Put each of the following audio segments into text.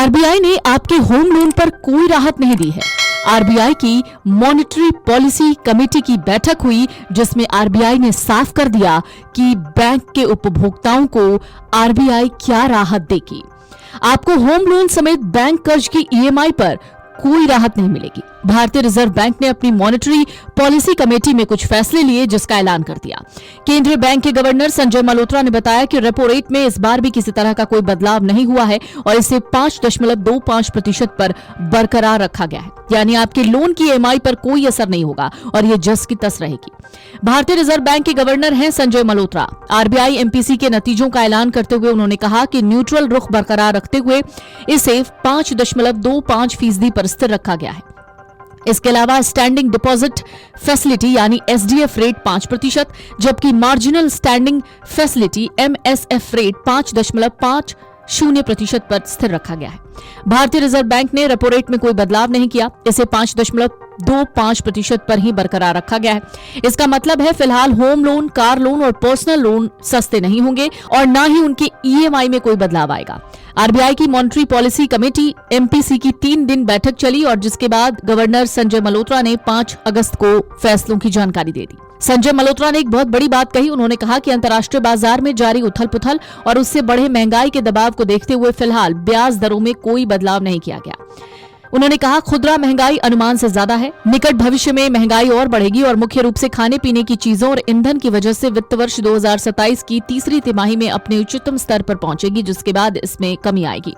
RBI ने आपके home loan पर कोई राहत नहीं दी है। आरबीआई की मॉनेटरी पॉलिसी कमेटी की बैठक हुई, जिसमें आरबीआई ने साफ कर दिया कि बैंक के उपभोक्ताओं को आरबीआई क्या राहत देगी। आपको होम लोन समेत बैंक कर्ज की ईएमआई पर कोई राहत नहीं मिलेगी। भारतीय रिजर्व बैंक ने अपनी मॉनेटरी पॉलिसी कमेटी में कुछ फैसले लिए, जिसका ऐलान कर दिया। केंद्रीय बैंक के गवर्नर संजय मल्होत्रा ने बताया कि रेपो रेट में इस बार भी किसी तरह का कोई बदलाव नहीं हुआ है और इसे 5.25% पर बरकरार रखा गया है। यानी आपके लोन की ईएमआई पर कोई असर नहीं होगा और ये जस की तस रहेगी। भारतीय रिजर्व बैंक के गवर्नर हैं संजय मल्होत्रा। आरबीआई एमपीसी के नतीजों का ऐलान करते हुए उन्होंने कहा कि न्यूट्रल रुख बरकरार रखते हुए इसे 5.25% पर स्थिर रखा गया है। इसके अलावा स्टैंडिंग डिपॉजिट फैसिलिटी यानी एसडीएफ रेट 5%, जबकि marginal standing facility MSF rate 5.50% पर स्थिर रखा गया है। भारतीय रिजर्व बैंक ने रेपो रेट में कोई बदलाव नहीं किया, इसे 5.25% पर ही बरकरार रखा गया है। इसका मतलब है फिलहाल होम लोन, कार लोन और पर्सनल लोन सस्ते नहीं होंगे और न ही उनके ईएमआई में कोई बदलाव आएगा। आरबीआई की मॉनेटरी पॉलिसी कमेटी एमपीसी की 3 दिन बैठक चली और जिसके बाद गवर्नर संजय मल्होत्रा ने 5 अगस्त को फैसलों की जानकारी दे दी। संजय मल्होत्रा ने एक बहुत बड़ी बात कही। उन्होंने कहा कि अंतर्राष्ट्रीय बाजार में जारी उथल पुथल और उससे बढ़े महंगाई के दबाव को देखते हुए फिलहाल ब्याज दरों में कोई बदलाव नहीं किया गया। उन्होंने कहा खुदरा महंगाई अनुमान से ज्यादा है, निकट भविष्य में महंगाई और बढ़ेगी और मुख्य रूप से खाने पीने की चीजों और ईंधन की वजह से वित्त वर्ष 2027 की तीसरी तिमाही में अपने उच्चतम स्तर पर पहुंचेगी, जिसके बाद इसमें कमी आएगी।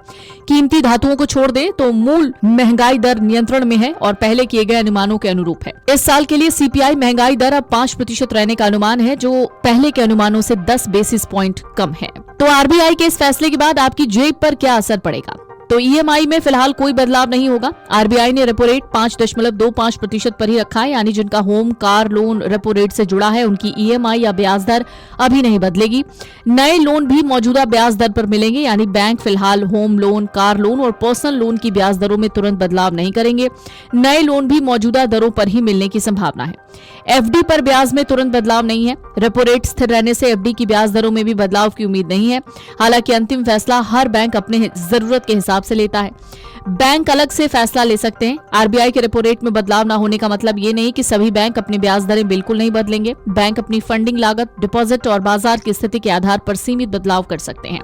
कीमती धातुओं को छोड़ दें तो मूल महंगाई दर नियंत्रण में है और पहले किए गए अनुमानों के अनुरूप है। इस साल के लिए सीपीआई महंगाई दर अब 5% रहने का अनुमान है, जो पहले के अनुमानों से 10 बेसिस पॉइंट कम है। तो आरबीआई के इस फैसले के बाद आपकी जेब पर क्या असर पड़ेगा? तो ईएमआई में फिलहाल कोई बदलाव नहीं होगा। आरबीआई ने रेपो रेट 5.25% पर ही रखा है, यानी जिनका home, car loan repo rate से जुड़ा है उनकी ईएमआई या ब्याज दर अभी नहीं बदलेगी। नए लोन भी मौजूदा ब्याज दर पर मिलेंगे, यानी बैंक फिलहाल होम लोन, कार लोन और पर्सनल लोन की ब्याज दरों में तुरंत बदलाव नहीं करेंगे। नए लोन भी मौजूदा दरों पर ही मिलने की संभावना है। एफडी पर ब्याज में तुरंत बदलाव नहीं है। रेपो रेट स्थिर रहने से एफडी की ब्याज दरों में भी बदलाव की उम्मीद नहीं है। हालांकि अंतिम फैसला हर बैंक अपने जरूरत के हिसाब से लेता है। बैंक अलग से फैसला ले सकते हैं। आरबीआई के रेपो रेट में बदलाव न होने का मतलब ये नहीं कि सभी बैंक अपनी ब्याज दरें बिल्कुल नहीं बदलेंगे। बैंक अपनी फंडिंग लागत, डिपॉजिट और बाजार की स्थिति के आधार पर सीमित बदलाव कर सकते हैं।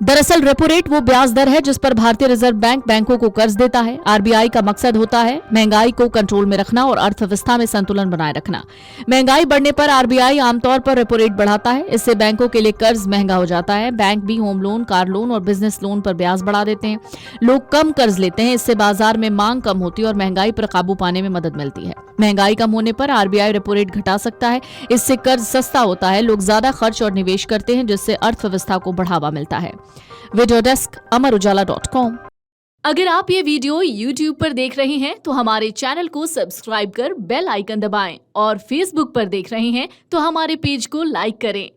दरअसल रेपो रेट वो ब्याज दर है जिस पर भारतीय रिजर्व बैंक बैंकों को कर्ज देता है। आरबीआई का मकसद होता है महंगाई को कंट्रोल में रखना और अर्थव्यवस्था में संतुलन बनाए रखना। महंगाई बढ़ने पर आरबीआई आमतौर पर रेपो रेट बढ़ाता है। इससे बैंकों के लिए कर्ज महंगा हो जाता है। बैंक भी होम लोन, कार लोन और बिजनेस लोन पर ब्याज बढ़ा देते हैं। लोग कम कर्ज लेते हैं। इससे बाजार में मांग कम होती है और महंगाई पर काबू पाने में मदद मिलती है। महंगाई कम होने पर आरबीआई रेपो रेट घटा सकता है। इससे कर्ज सस्ता होता है, लोग ज्यादा खर्च और निवेश करते हैं, जिससे अर्थव्यवस्था को बढ़ावा मिलता है। Video desk amarujala.com। अगर आप ये वीडियो YouTube पर देख रहे हैं तो हमारे चैनल को सब्सक्राइब कर बेल आइकन दबाएं और Facebook पर देख रहे हैं तो हमारे पेज को लाइक करें।